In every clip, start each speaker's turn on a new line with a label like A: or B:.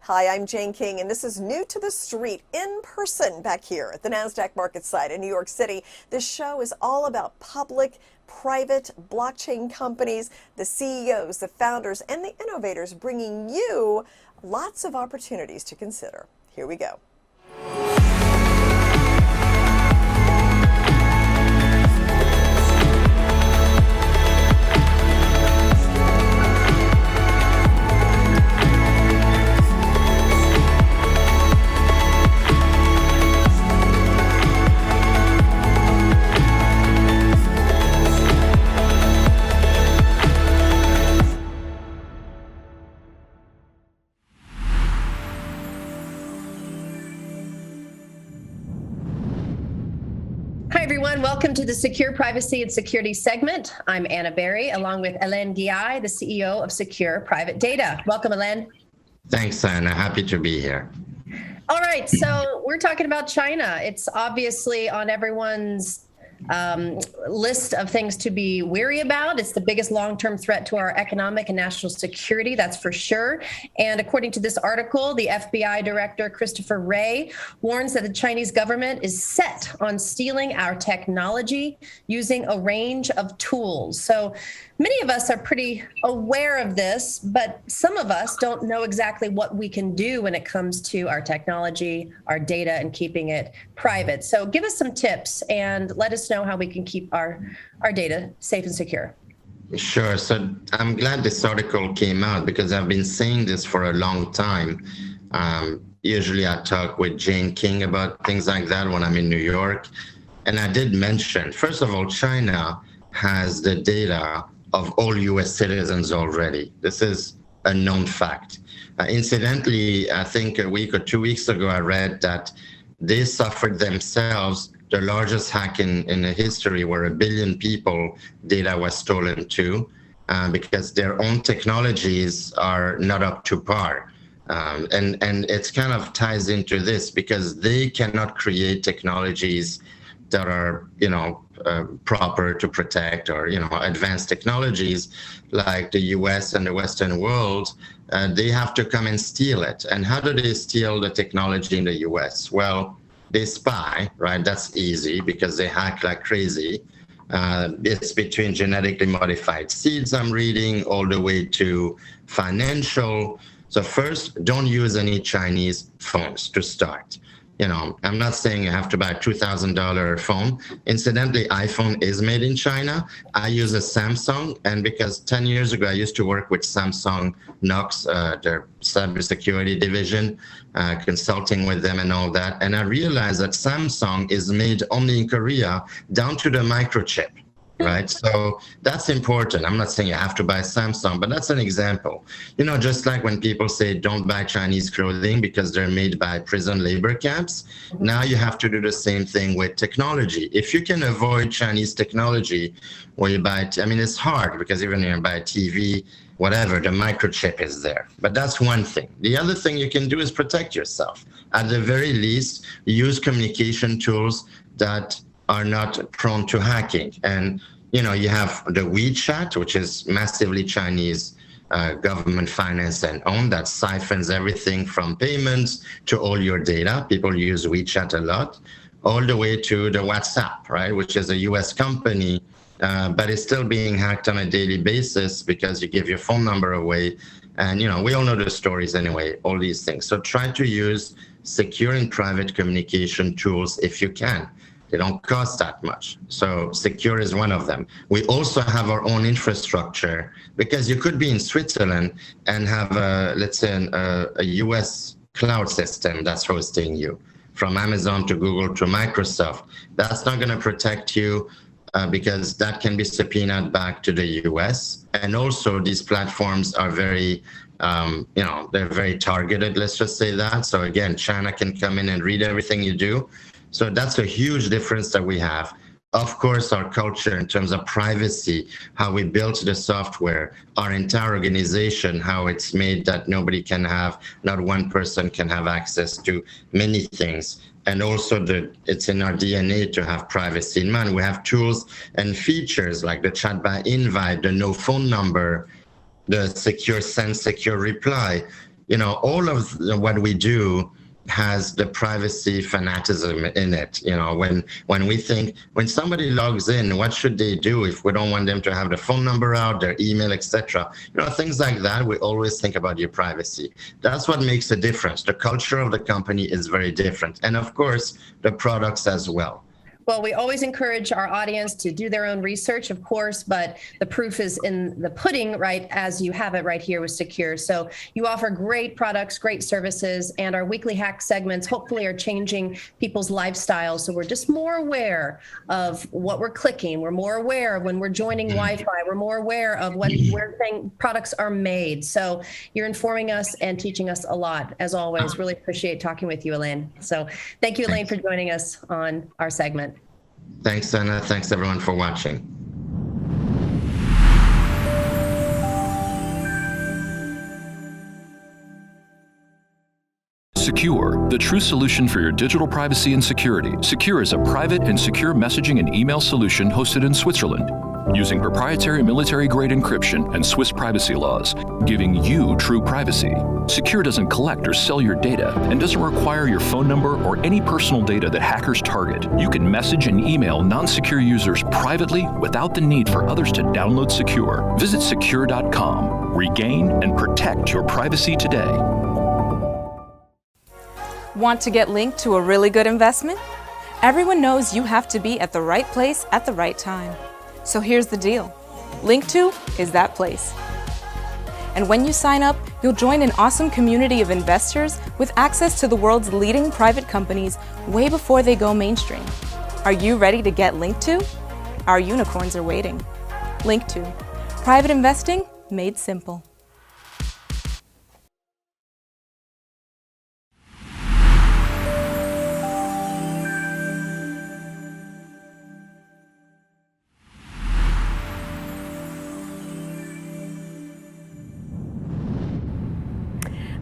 A: Hi, I'm Jane King, and this is New to the Street, in person back here at the NASDAQ market site in New York City. This show is all about public, private blockchain companies, the CEOs, the founders, and the innovators, bringing you lots of opportunities to consider. Here we go.
B: Welcome to the Secure Privacy and Security segment. I'm Anna Berry, along with Alain Ghiai, the CEO of Sekur Private Data. Welcome, Alain.
C: Thanks, Anna. Happy to be here.
B: All right, so we're talking about China. It's obviously on everyone's list of things to be wary about. It's the biggest long-term threat to our economic and national security, that's for sure. And according to this article, the FBI Director Christopher Wray warns that the Chinese government is set on stealing our technology using a range of tools. So many of us are pretty aware of this, but some of us don't know exactly what we can do when it comes to our technology, our data, and keeping it private. So give us some tips and let us know how we can keep our data safe and secure.
C: Sure. So I'm glad this article came out because I've been saying this for a long time. Usually I talk with Jane King about things like that when I'm in New York. And I did mention, first of all, China has the data of all US citizens already. This is a known fact. Incidentally, I think a week or 2 weeks ago, I read that they suffered themselves the largest hack in the history, where 1 billion people data was stolen to, because their own technologies are not up to par. And it's kind of ties into this because they cannot create technologies that are, proper to protect, or, advanced technologies like the US and the Western world. They have to come and steal it. And how do they steal the technology in the US? Well, they spy, right? That's easy because they hack like crazy. It's between genetically modified seeds I'm reading all the way to financial. So first, don't use any Chinese phones to start. I'm not saying you have to buy a $2,000 phone. Incidentally, iPhone is made in China. I use a Samsung, and because 10 years ago, I used to work with Samsung Knox, their cybersecurity division, consulting with them and all that. And I realized that Samsung is made only in Korea, down to the microchip. Right. So that's important. I'm not saying you have to buy Samsung, but that's an example. Just like when people say don't buy Chinese clothing because they're made by prison labor camps. Now you have to do the same thing with technology. If you can avoid Chinese technology where you buy, it's hard because even when you buy a TV, whatever, the microchip is there. But that's one thing. The other thing you can do is protect yourself. At the very least, use communication tools that are not prone to hacking. And, you have the WeChat, which is massively Chinese government financed and owned, that siphons everything from payments to all your data. People use WeChat a lot, all the way to the WhatsApp, right, which is a US company, but it's still being hacked on a daily basis because you give your phone number away. And, we all know the stories anyway, all these things. So try to use secure and private communication tools if you can. They don't cost that much. So Sekur is one of them. We also have our own infrastructure because you could be in Switzerland and have, let's say, a US cloud system that's hosting you, from Amazon to Google to Microsoft. That's not going to protect you because that can be subpoenaed back to the US. And also these platforms are very, they're very targeted, let's just say that. So again, China can come in and read everything you do. So that's a huge difference that we have. Of course, our culture in terms of privacy, how we built the software, our entire organization, how it's made that nobody can have, not one person can have access to many things. And also it's in our DNA to have privacy in mind. We have tools and features like the chat by invite, the no phone number, the secure send, secure reply. all of what we do has the privacy fanaticism in it. When somebody logs in, what should they do if we don't want them to have the phone number out, their email, etc.? Things like that. We always think about your privacy. That's what makes a difference. The culture of the company is very different, and of course the products as well.
B: Well, we always encourage our audience to do their own research, of course, but the proof is in the pudding, right, as you have it right here with Sekur. So you offer great products, great services, and our weekly hack segments hopefully are changing people's lifestyles. So we're just more aware of what we're clicking. We're more aware of when we're joining Wi-Fi. We're more aware of where products are made. So you're informing us and teaching us a lot, as always. Really appreciate talking with you, Alain. So thank you, Alain, for joining us on our segment.
C: Thanks, Anna. Thanks, everyone, for watching.
D: SKUR, the true solution for your digital privacy and security. SKUR is a private and secure messaging and email solution hosted in Switzerland, using proprietary military-grade encryption and Swiss privacy laws, giving you true privacy. SKUR doesn't collect or sell your data and doesn't require your phone number or any personal data that hackers target. You can message and email non-secure users privately without the need for others to download SKUR. Visit sekur.com. Regain and protect your privacy today.
E: Want to get linked to a really good investment? Everyone knows you have to be at the right place at the right time. So here's the deal. Link2 is that place. And when you sign up, you'll join an awesome community of investors with access to the world's leading private companies way before they go mainstream. Are you ready to get linked to? Our unicorns are waiting. Link2. Private investing made simple.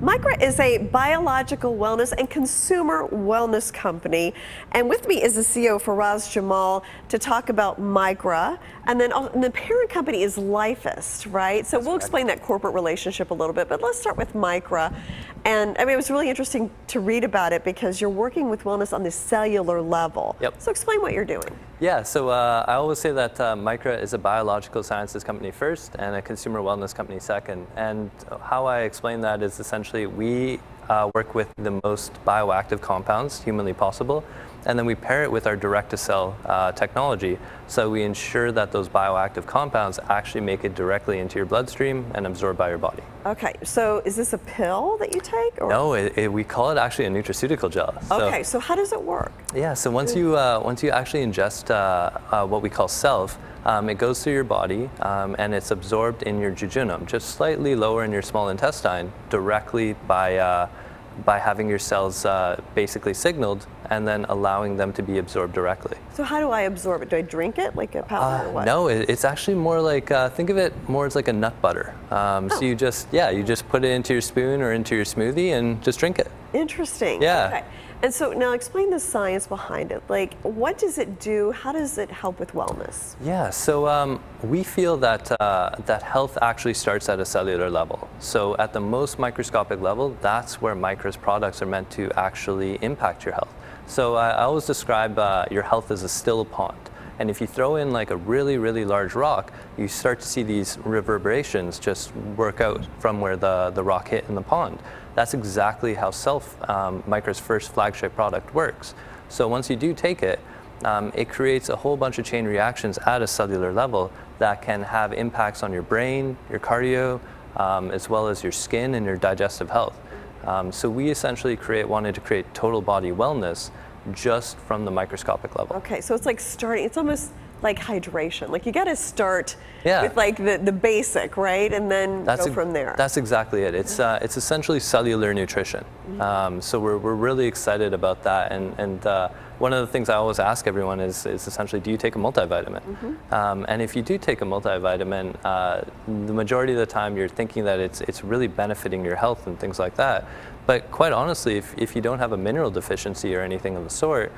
A: Micra is a biological wellness and consumer wellness company. And with me is the CEO, Faraaz Jamal, to talk about Micra. And then the parent company is Lifeist, right? So we'll explain that corporate relationship a little bit, but let's start with Micra. And I mean, it was really interesting to read about it because you're working with wellness on the cellular level.
F: Yep.
A: So explain what you're doing.
F: Yeah, so I always say that Micra is a biological sciences company first and a consumer wellness company second. And how I explain that is essentially we work with the most bioactive compounds humanly possible, and then we pair it with our direct-to-cell technology. So we ensure that those bioactive compounds actually make it directly into your bloodstream and absorbed by your body.
A: Okay, so is this a pill that you take? Or?
F: No, we call it actually a nutraceutical gel.
A: Okay, so how does it work?
F: Yeah, so once you actually ingest what we call self, it goes through your body and it's absorbed in your jejunum, just slightly lower in your small intestine, directly by having your cells basically signaled and then allowing them to be absorbed directly.
A: So how do I absorb it? Do I drink it like a powder or what?
F: No, it's actually more like, think of it more as like a nut butter. So you just put it into your spoon or into your smoothie and just drink it.
A: Interesting.
F: Yeah.
A: Okay. And so now explain the science behind it. Like, what does it do? How does it help with wellness?
F: Yeah, so we feel that that health actually starts at a cellular level. So at the most microscopic level, that's where Mikra's products are meant to actually impact your health. So I always describe your health as a still pond. And if you throw in like a really, really large rock, you start to see these reverberations just work out from where the rock hit in the pond. That's exactly how Self, Mikra's first flagship product, works. So once you do take it, it creates a whole bunch of chain reactions at a cellular level that can have impacts on your brain, your cardio, as well as your skin and your digestive health. So we essentially wanted to create total body wellness just from the microscopic level.
A: Okay, so it's like starting, it's almost like hydration. Like you got to start with like the basic, right? And then go from there.
F: That's exactly it. It's essentially cellular nutrition. So we're really excited about that. And one of the things I always ask everyone is essentially, do you take a multivitamin? And if you do take a multivitamin, the majority of the time you're thinking that it's really benefiting your health and things like that. But quite honestly, if you don't have a mineral deficiency or anything of the sort,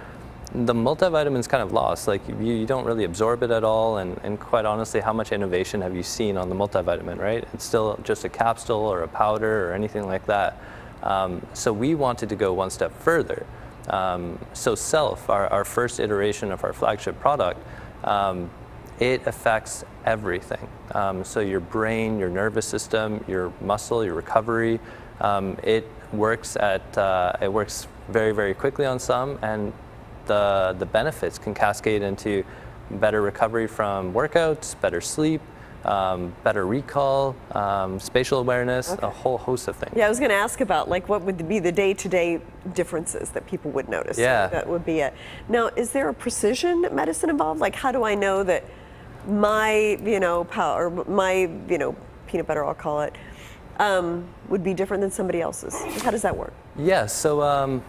F: the multivitamin's kind of lost. Like you don't really absorb it at all, and quite honestly, how much innovation have you seen on the multivitamin, right? It's still just a capsule or a powder or anything like that. So we wanted to go one step further. So Self, our first iteration of our flagship product, it affects everything. So your brain, your nervous system, your muscle, your recovery. It works very, very quickly on some, and the benefits can cascade into better recovery from workouts, better sleep, better recall, spatial awareness, a whole host of things.
A: Yeah, I was going to ask about like what would be the day-to-day differences that people would notice.
F: Yeah.
A: That would be it. Now, is there a precision medicine involved? Like, how do I know that my, my, peanut butter, I'll call it, would be different than somebody else's? How does that work?
F: Yeah, so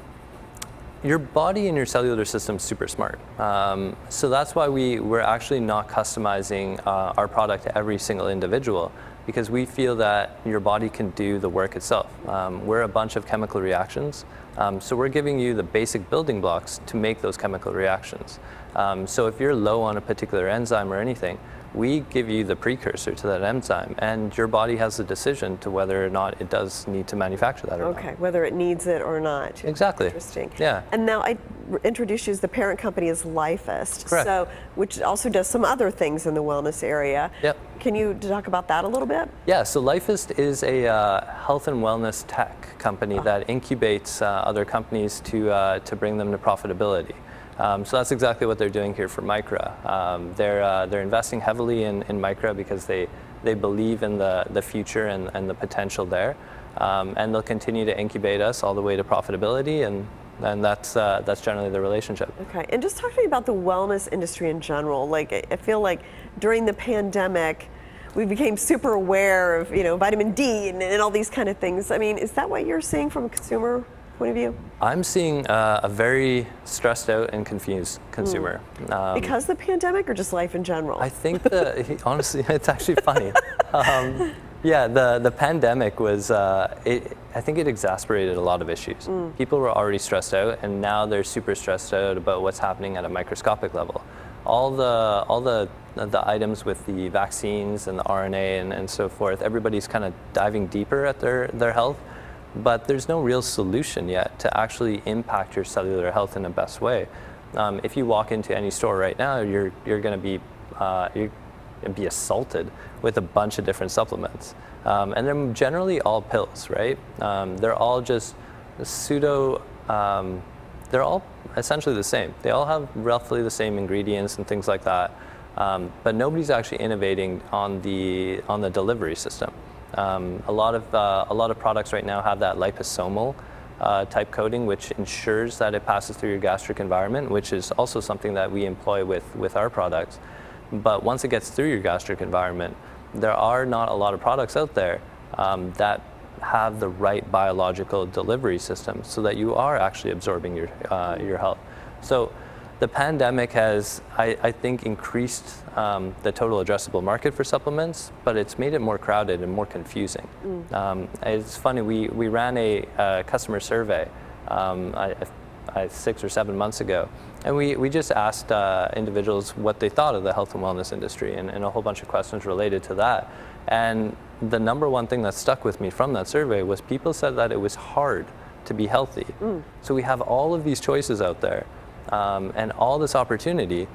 F: your body and your cellular system is super smart. So that's why we're actually not customizing our product to every single individual, because we feel that your body can do the work itself. We're a bunch of chemical reactions, so we're giving you the basic building blocks to make those chemical reactions. So if you're low on a particular enzyme or anything, we give you the precursor to that enzyme, and your body has the decision to whether or not it does need to manufacture that or not.
A: Okay, whether it needs it or not.
F: Exactly.
A: Interesting.
F: Yeah.
A: And now I introduced you as the parent company is Lifeist,
F: Correct.
A: so which also does some other things in the wellness area.
F: Yep.
A: Can you talk about that a little bit?
F: Yeah, so Lifeist is a health and wellness tech company that incubates other companies to bring them to profitability. So that's exactly what they're doing here for Micra. They're investing heavily in Micra because they believe in the future and the potential there, and they'll continue to incubate us all the way to profitability, and that's generally the relationship.
A: Okay, and just talk to me about the wellness industry in general. Like, I feel like during the pandemic, we became super aware of vitamin D and all these kind of things. I mean, is that what you're seeing from a consumer point of view?
F: I'm seeing a very stressed out and confused consumer.
A: Because of the pandemic or just life in general?
F: I think honestly, it's actually funny. Yeah, the pandemic was, I think it exacerbated a lot of issues. People were already stressed out, and now they're super stressed out about what's happening at a microscopic level. All the items with the vaccines and the RNA and so forth, everybody's kind of diving deeper at their health. But there's no real solution yet to actually impact your cellular health in the best way. If you walk into any store right now, you're going to be assaulted with a bunch of different supplements, and they're generally all pills, right? They're all just pseudo. They're all essentially the same. They all have roughly the same ingredients and things like that, but nobody's actually innovating on the delivery system. A lot of products right now have that liposomal type coating, which ensures that it passes through your gastric environment, which is also something that we employ with our products. But once it gets through your gastric environment, there are not a lot of products out there that have the right biological delivery system so that you are actually absorbing your health. So the pandemic has, I think, increased the total addressable market for supplements, but it's made it more crowded and more confusing. It's funny, we ran a customer survey 6 or 7 months ago, and we just asked individuals what they thought of the health and wellness industry, and a whole bunch of questions related to that. And the number one thing that stuck with me from that survey was people said that it was hard to be healthy. So we have all of these choices out there, and all this opportunity,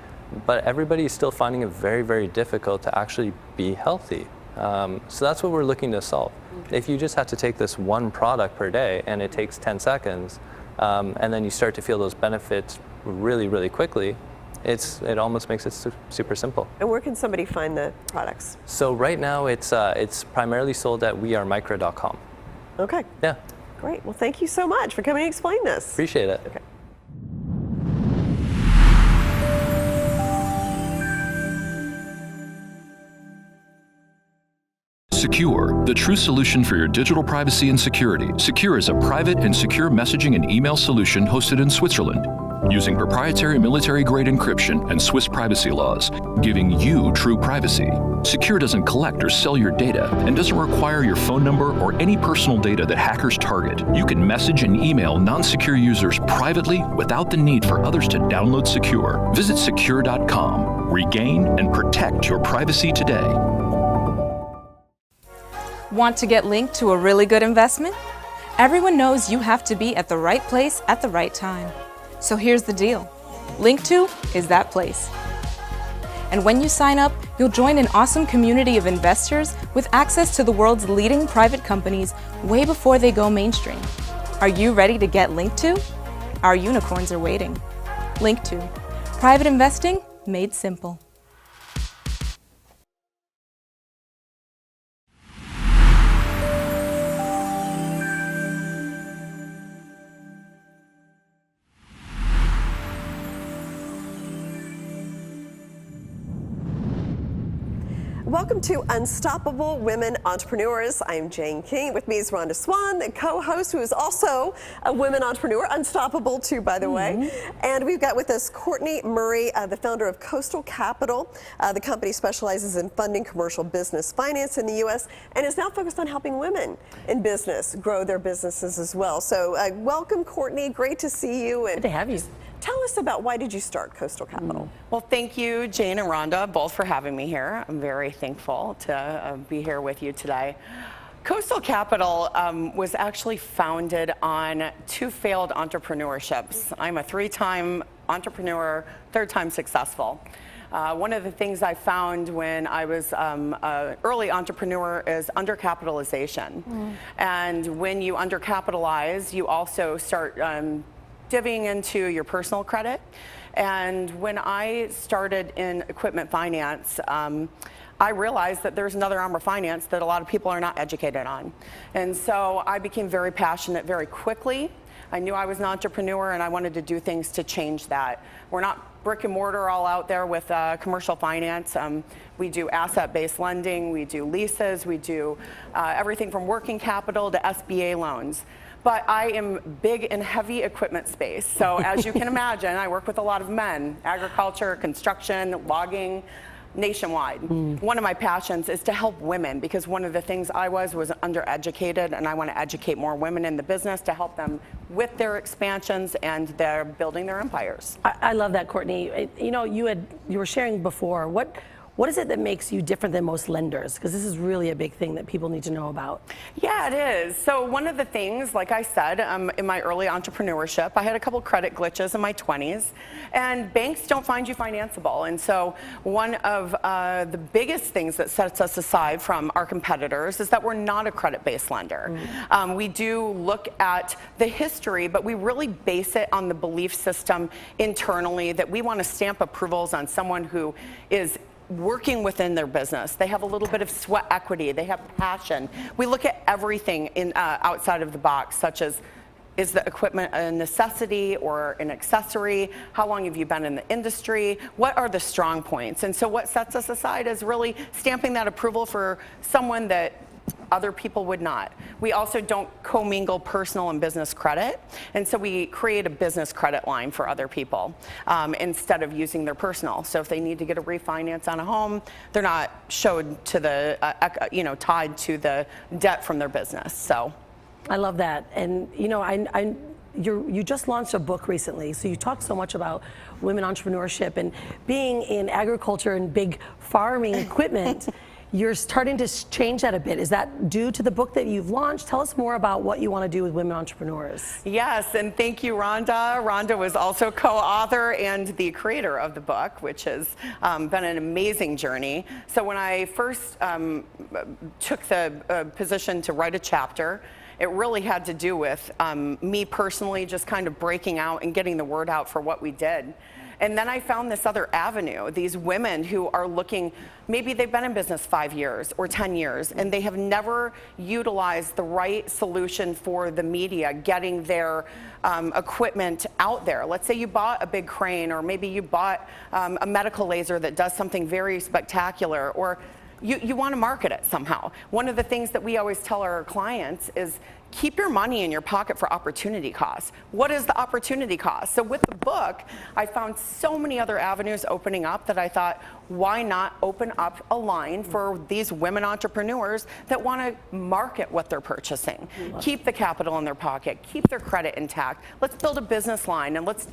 F: but everybody is still finding it very, very difficult to actually be healthy. So that's what we're looking to solve. If you just have to take this one product per day and it takes 10 seconds, and then you start to feel those benefits really, really quickly, it almost makes it super simple.
A: And where can somebody find the products?
F: So right now it's primarily sold at wearemicra.com.
A: Okay.
F: Yeah.
A: Great. Well, thank you so much for coming to explain this.
F: Appreciate it.
A: Okay.
D: SKUR, the true solution for your digital privacy and security. SKUR is a private and secure messaging and email solution hosted in Switzerland. using proprietary military-grade encryption and Swiss privacy laws, giving you true privacy. SKUR doesn't collect or sell your data and doesn't require your phone number or any personal data that hackers target. You can message and email non-secure users privately without the need for others to download SKUR. Visit SKUR.com. Regain and protect your privacy today.
E: Want to get linked to a really good investment? Everyone knows you have to be at the right place at the right time. So here's the deal. Link2 is that place. And when you sign up, you'll join an awesome community of investors with access to the world's leading private companies way before they go mainstream. Are you ready to get linked to? Our unicorns are waiting. Link2. Private investing made simple.
A: Welcome to Unstoppable Women Entrepreneurs. I'm Jane King. With me is Rhonda Swan, the co-host, who is also a women entrepreneur, unstoppable too, by the way. And we've got with us Kortney Murray, the founder of Coastal Capital. The company specializes in funding commercial business finance in the U.S. and is now focused on helping women in business grow their businesses as well. So welcome, Kortney. Great to see you. And
G: good to have you.
A: Tell us about, why did you start Coastal Capital?
G: Well, thank you, Jane and Rhonda, both for having me here. I'm very thankful to be here with you today. Coastal Capital was actually founded on 2 failed entrepreneurships. I'm a 3-time entrepreneur, 3rd time successful. One of the things I found when I was an early entrepreneur is undercapitalization. And when you undercapitalize, you also start divvying into your personal credit. And when I started in equipment finance, I realized that there's another arm of finance that a lot of people are not educated on. And so I became very passionate very quickly. I knew I was an entrepreneur and I wanted to do things to change that. We're not brick and mortar all out there with commercial finance. We do asset-based lending, we do leases, we do everything from working capital to SBA loans. But I am big in heavy equipment space. So as you can imagine, I work with a lot of men, agriculture, construction, logging, nationwide. One of my passions is to help women, because one of the things I was undereducated, and I want to educate more women in the business to help them with their expansions and their building their empires.
H: I love that, Kortney. You know, you were sharing before, what is it that makes you different than most lenders? Because this is really a big thing that people need to know about.
G: Yeah, it is. So one of the things, like I said, in my early entrepreneurship, I had a couple credit glitches in my 20s, and banks don't find you financeable. And so one of the biggest things that sets us aside from our competitors is that we're not a credit-based lender. We do look at the history, but we really base it on the belief system internally that we want to stamp approvals on someone who is working within their business. They have a little bit of sweat equity, they have passion. We look at everything in outside of the box, such as, is the equipment a necessity or an accessory? How long have you been in the industry? What are the strong points? And so what sets us aside is really stamping that approval for someone that other people would not. We also don't commingle personal and business credit, and so we create a business credit line for other people instead of using their personal. So if they need to get a refinance on a home, they're not showed to the tied to the debt from their business. So
H: I love that. And you know, you just launched a book recently, so you talk so much about women entrepreneurship and being in agriculture and big farming equipment. You're starting to change that a bit. Is that due to the book that you've launched? Tell us more about what you want to do with women entrepreneurs.
G: Yes, and thank you, Rhonda. Rhonda was also co-author and the creator of the book, which has been an amazing journey. So when I first took the position to write a chapter, it really had to do with me personally just kind of breaking out and getting the word out for what we did. And then I found this other avenue, these women who are looking, maybe they've been in business 5 years or 10 years, and they have never utilized the right solution for the media, getting their equipment out there. Let's say you bought a big crane, or maybe you bought a medical laser that does something very spectacular, or you want to market it somehow. One of the things that we always tell our clients is keep your money in your pocket for opportunity costs. What is the opportunity cost? So with the book, I found so many other avenues opening up that I thought, why not open up a line for these women entrepreneurs that want to market what they're purchasing, keep the capital in their pocket, keep their credit intact. Let's build a business line and let's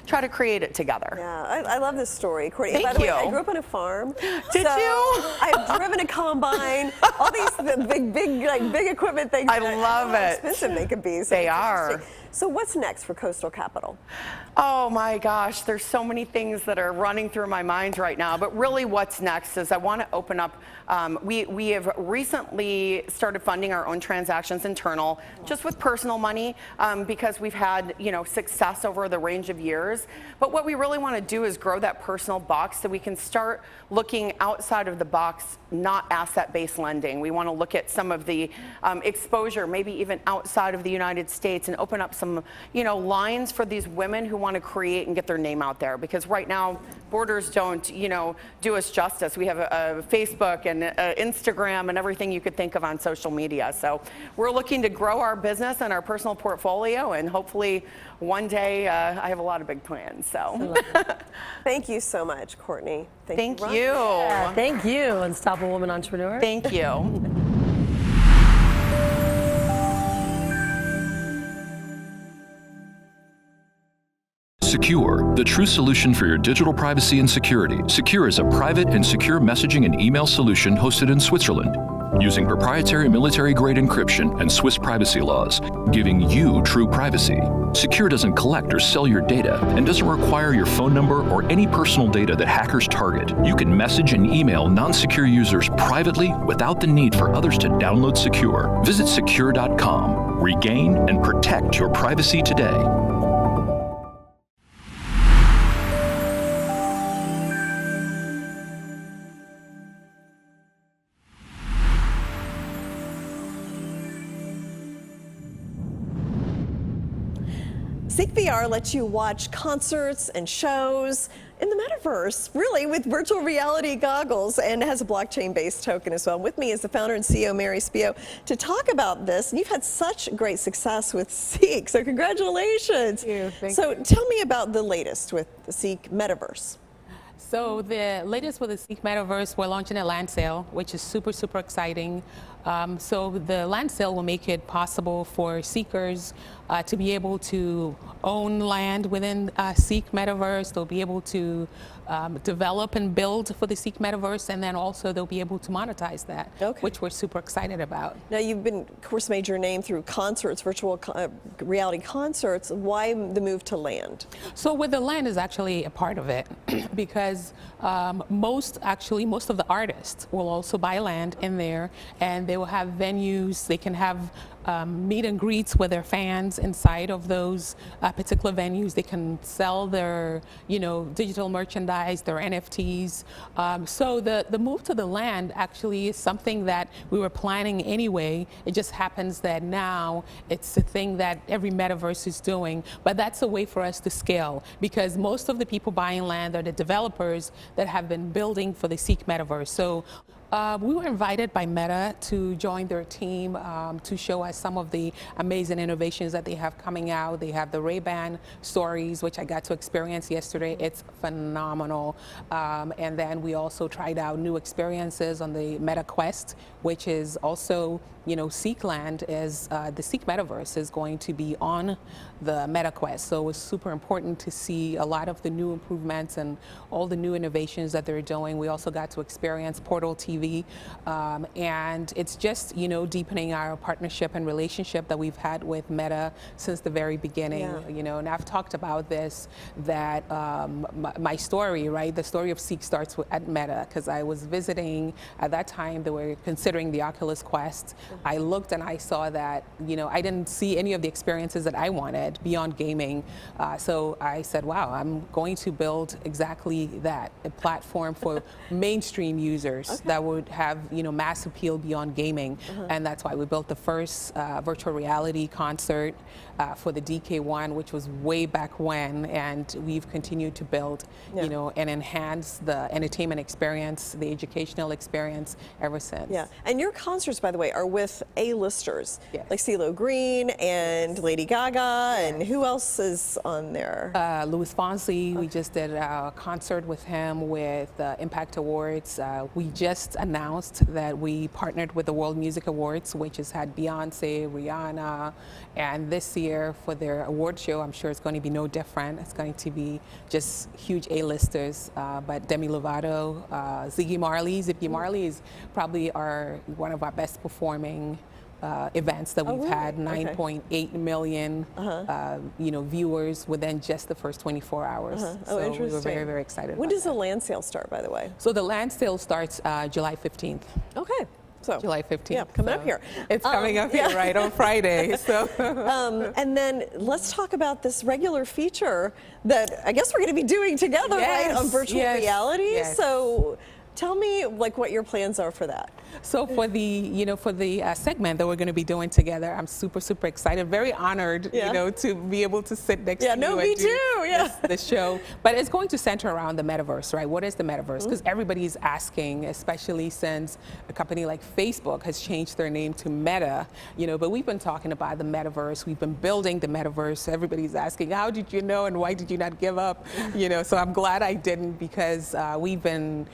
G: try to create it together.
A: Yeah, I love this story, Kortney.
G: Thank
A: By the way,
G: you.
A: I grew up on a farm.
G: Did you?
A: I've driven a combine, all these big equipment things.
G: I love
A: how
G: it.
A: expensive they could be. So
G: They
A: it's
G: are.
A: interesting. So what's next for Coastal Capital?
G: Oh my gosh, there's so many things that are running through my mind right now, but really what's next is I want to open up, we have recently started funding our own transactions internal, just with personal money, because we've had, success over the range of years. But what we really want to do is grow that personal box so we can start looking outside of the box, not asset-based lending. We want to look at some of the exposure, maybe even outside of the United States, and open up some, lines for these women who want to create and get their name out there. Because right now, borders don't, do us justice. We have a Facebook and Instagram and everything you could think of on social media. So we're looking to grow our business and our personal portfolio, and hopefully one day I have a lot of big plans. So
A: Thank you so much, Kortney.
G: thank you.
H: Yeah, thank you, Unstoppable Woman Entrepreneur.
G: Thank you.
D: SKUR, the true solution for your digital privacy and security. SKUR is a private and secure messaging and email solution hosted in Switzerland, using proprietary military-grade encryption and Swiss privacy laws, giving you true privacy. SKUR doesn't collect or sell your data and doesn't require your phone number or any personal data that hackers target. You can message and email non-secure users privately without the need for others to download SKUR. Visit SKUR.com. Regain and protect your privacy today.
A: SEEK VR lets you watch concerts and shows in the metaverse, really with virtual reality goggles, and it has a blockchain-based token as well. With me is the founder and CEO, Mary Spio, to talk about this. And you've had such great success with SEEK, so congratulations.
I: Thank you.
A: So tell me about the latest with the SEEK Metaverse.
I: So the latest with the SEEK Metaverse, we're launching a land sale, which is super, super exciting. So the land sale will make it possible for seekers to be able to own land within SEEK Metaverse. They'll be able to develop and build for the SEEK Metaverse, and then also they'll be able to monetize that, which we're super excited about.
A: Now you've been, of course, made your name through concerts, virtual reality concerts. Why the move to land?
I: So with the land is actually a part of it because most of the artists will also buy land in there, and they will have venues. They can have meet and greets with their fans inside of those particular venues. They can sell their, digital merchandise, their NFTs. So the move to the land actually is something that we were planning anyway. It just happens that now it's a thing that every metaverse is doing. But that's a way for us to scale, because most of the people buying land are the developers that have been building for the SEEK Metaverse. So we were invited by Meta to join their team to show us some of the amazing innovations that they have coming out. They have the Ray-Ban stories, which I got to experience yesterday. It's phenomenal. And then we also tried out new experiences on the Meta Quest, which is also, SEEK Land is the SEEK Metaverse is going to be on the Meta Quest. So it's super important to see a lot of the new improvements and all the new innovations that they're doing. We also got to experience Portal TV, and it's just, deepening our partnership and relationship that we've had with Meta since the very beginning. And I've talked about this, that my story, right? The story of SEEK starts at Meta, because I was visiting at that time. They were considering the Oculus Quest. I looked and I saw that, I didn't see any of the experiences that I wanted beyond gaming. So I said, wow, I'm going to build exactly that, a platform for mainstream users that would have, mass appeal beyond gaming. And that's why we built the first virtual reality concert for the DK1, which was way back when. And we've continued to build, and enhance the entertainment experience, the educational experience ever since.
A: Yeah, and your concerts, by the way, are with with A-listers,
I: Yes.
A: like CeeLo Green and Lady Gaga, and who else is on there?
I: Louis Fonsi, we just did a concert with him with Impact Awards. We just announced that we partnered with the World Music Awards, which has had Beyonce, Rihanna, and this year for their award show, I'm sure it's going to be no different. It's going to be just huge A-listers, but Demi Lovato, Ziggy Marley. Ziggy Marley is probably one of our best performing events that we've had. 9.8 million viewers within just the first 24 hours. So
A: interesting.
I: we were very, very excited.
A: When
I: about
A: does
I: that.
A: the land sale start, by the way?
I: So the land sale starts July 15th.
A: Okay. So
I: July 15th.
A: Yeah, coming up here.
I: It's coming up here, right, on Friday. So.
A: And then let's talk about this regular feature that I guess we're going to be doing together, right, on virtual reality.
I: Yes.
A: So tell me what your plans are for that.
I: So for the segment that we're going to be doing together, I'm super, super excited, very honored, to be able to sit next to you.
A: No, me too.
I: The show. But it's going to center around the metaverse, right? What is the metaverse? Because everybody's asking, especially since a company like Facebook has changed their name to Meta, but we've been talking about the metaverse. We've been building the metaverse. Everybody's asking, how did you know and why did you not give up? So I'm glad I didn't, because we've been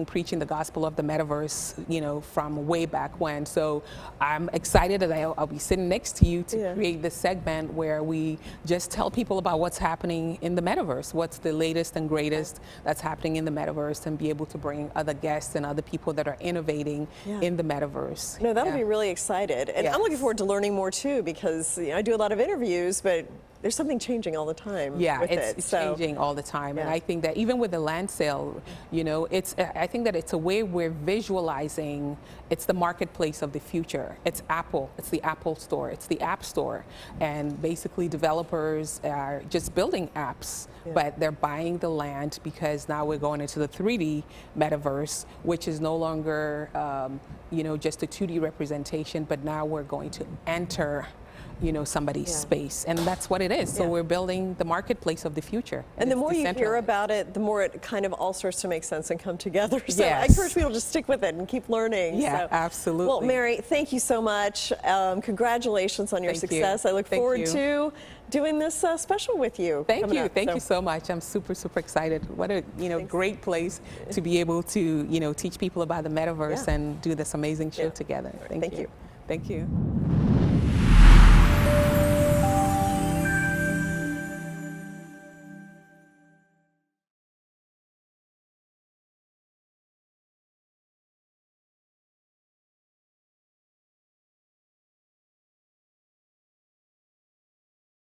I: preaching the gospel of the metaverse, from way back when. So I'm excited that I'll be sitting next to you to create this segment where we just tell people about what's happening in the metaverse, what's the latest and greatest that's happening in the metaverse, and be able to bring other guests and other people that are innovating in the metaverse.
A: No, that'll be really excited. And I'm looking forward to learning more too, because I do a lot of interviews, but there's something changing all the time.
I: Yeah,
A: with
I: it's changing all the time. And I think that even with the land sale, I think that it's a way we're visualizing, it's the marketplace of the future. It's Apple, it's the Apple Store, it's the App Store. And basically developers are just building apps, but they're buying the land, because now we're going into the 3D metaverse, which is no longer, just a 2D representation, but now we're going to enter somebody's space, and that's what it is. So we're building the marketplace of the future.
A: And the more you hear about it, the more it kind of all starts to make sense and come together. So I encourage people to stick with it and keep learning.
I: Yeah, absolutely.
A: Well, Mary, thank you so much. Congratulations on your success. I look forward to doing this special with you.
I: Thank you. Thank you so much. I'm super, super excited. What a great place to be able to teach people about the metaverse and do this amazing show together. Thank you. Thank you.